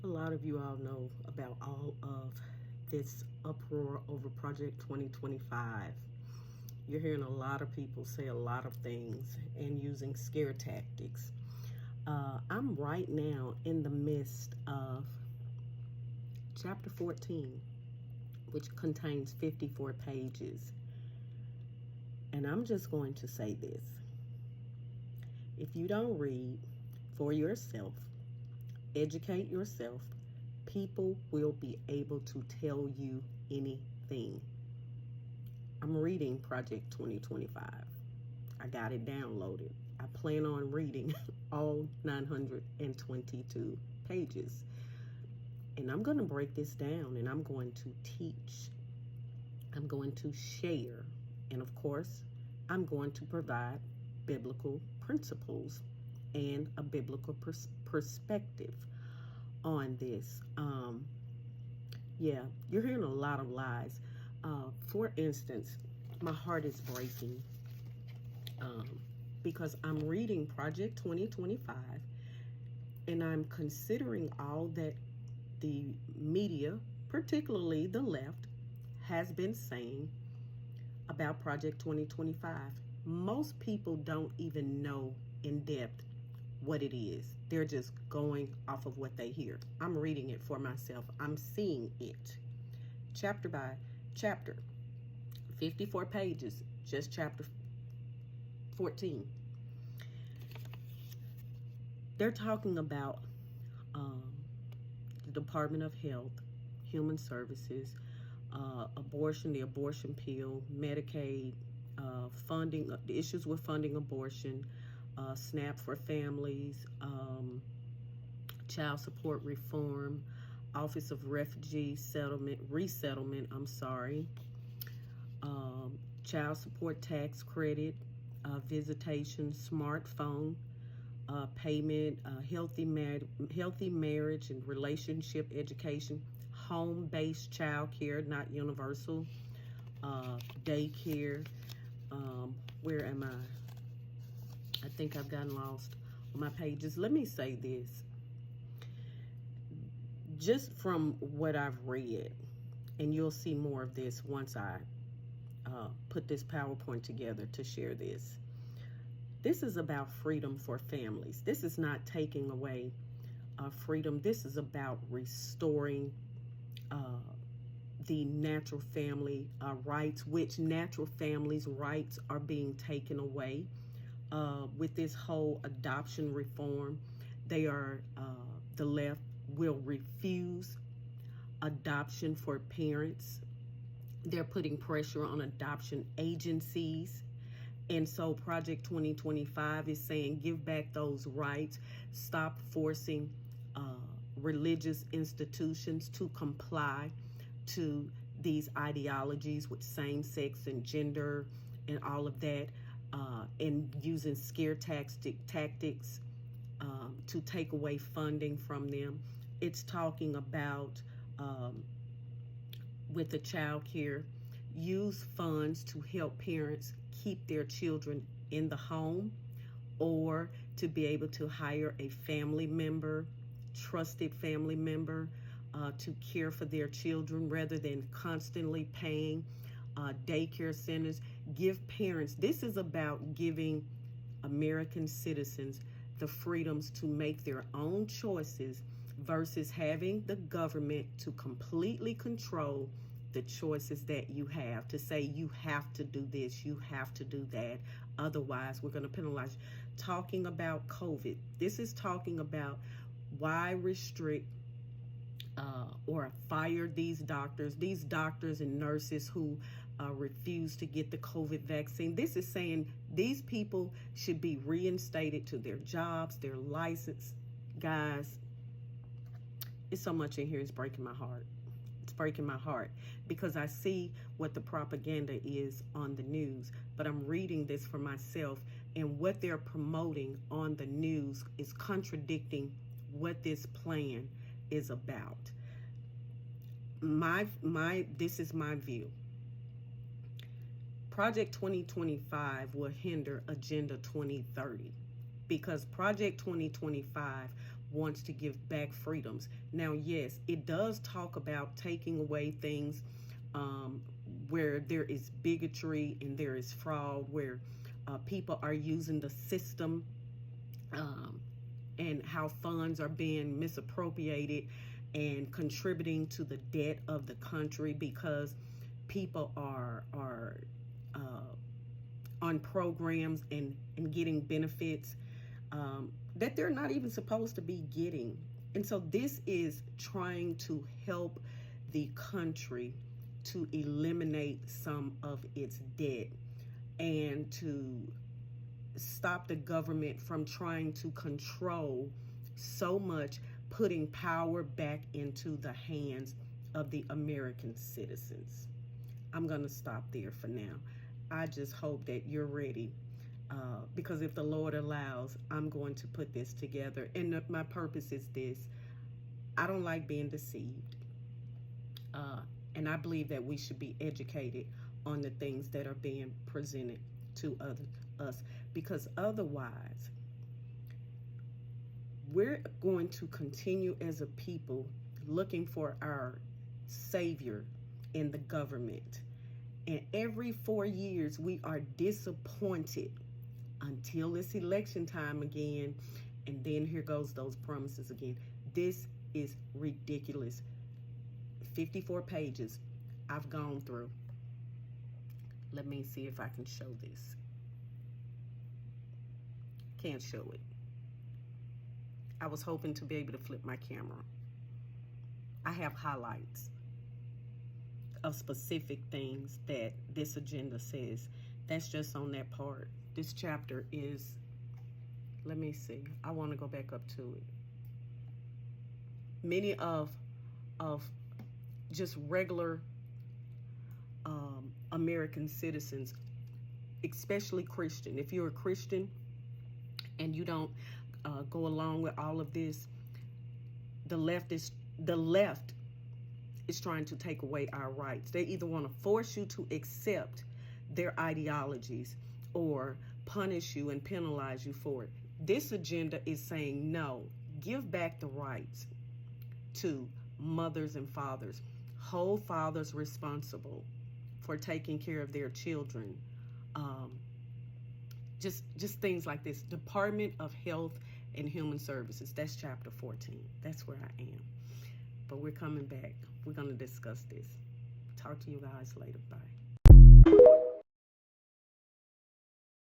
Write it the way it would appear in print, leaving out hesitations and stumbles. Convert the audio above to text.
A lot of you all know about all of this uproar over Project 2025. You're hearing a lot of people say a lot of things and using scare tactics. I'm right now in the midst of chapter 14, which contains 54 pages. And I'm just going to say this. If you don't read for yourself, educate yourself, people will be able to tell you anything. I'm reading Project 2025. I got it downloaded. I plan on reading all 922 pages. And I'm going to break this down and I'm going to teach. I'm going to share. And of course, I'm going to provide biblical principles and a biblical perspective on this. You're hearing a lot of lies. For instance, my heart is breaking because I'm reading Project 2025 and I'm considering all that the media, particularly the left, has been saying about Project 2025. Most people don't even know in depth what it is. They're just going off of what they hear. I'm reading it for myself. I'm seeing it chapter by chapter. 54 pages, just chapter 14. They're talking about the Department of Health, Human Services, abortion, the abortion pill, Medicaid, funding, the issues with funding abortion, SNAP for families, child support reform, Office of Refugee Resettlement, child support tax credit, visitation, smartphone, payment, healthy marriage and relationship education, home-based child care, not universal, daycare. Where am I? I think I've gotten lost on my pages. Let me say this. Just from what I've read, and you'll see more of this once I put this PowerPoint together to share this. This is about freedom for families. This is not taking away freedom. This is about restoring the natural family rights, which natural families' rights are being taken away with this whole adoption reform. The left will refuse adoption for parents. They're putting pressure on adoption agencies. And so Project 2025 is saying give back those rights, stop forcing religious institutions to comply to these ideologies with same-sex and gender and all of that, and using scare tactics to take away funding from them. It's talking about with the child care, use funds to help parents keep their children in the home or to be able to hire a family member, trusted family member, to care for their children rather than constantly paying daycare centers. Give parents, this is about giving American citizens the freedoms to make their own choices versus having the government to completely control the choices that you have, to say you have to do this, you have to do that, otherwise we're going to penalize you. Talking about COVID, this is talking about why restrict or fire these doctors and nurses who refuse to get the COVID vaccine. This is saying these people should be reinstated to their jobs, their license. Guys, it's so much in here, it's breaking my heart. It's breaking my heart because I see what the propaganda is on the news, but I'm reading this for myself, and what they're promoting on the news is contradicting what this plan is about. This is my view. Project 2025 will hinder Agenda 2030 because Project 2025 wants to give back freedoms. Now, yes, it does talk about taking away things where there is bigotry and there is fraud, where people are using the system, and how funds are being misappropriated and contributing to the debt of the country because people are on programs and getting benefits that they're not even supposed to be getting. And so this is trying to help the country to eliminate some of its debt and to stop the government from trying to control so much, putting power back into the hands of the American citizens. I'm going to stop there for now. I just hope that you're ready, because if the Lord allows, I'm going to put this together. And my purpose is this: I don't like being deceived. And I believe that we should be educated on the things that are being presented to us, because otherwise we're going to continue as a people looking for our savior in the government. And every 4 years we are disappointed until it's election time again. And then here goes those promises again. This is ridiculous. 54 pages I've gone through. Let me see if I can show this. Can't show it. I was hoping to be able to flip my camera. I have highlights of specific things that this agenda says. That's just on that part. This chapter is, let me see. I want to go back up to it. Many of just regular American citizens, especially Christian. If you're a Christian and you don't go along with all of this, the left is trying to take away our rights. They either want to force you to accept their ideologies or punish you and penalize you for it. This agenda is saying no, give back the rights to mothers and fathers. Hold fathers responsible for taking care of their children. Just things like this. Department of Health and Human Services. That's chapter 14. That's where I am. But we're coming back. We're going to discuss this. Talk to you guys later. Bye.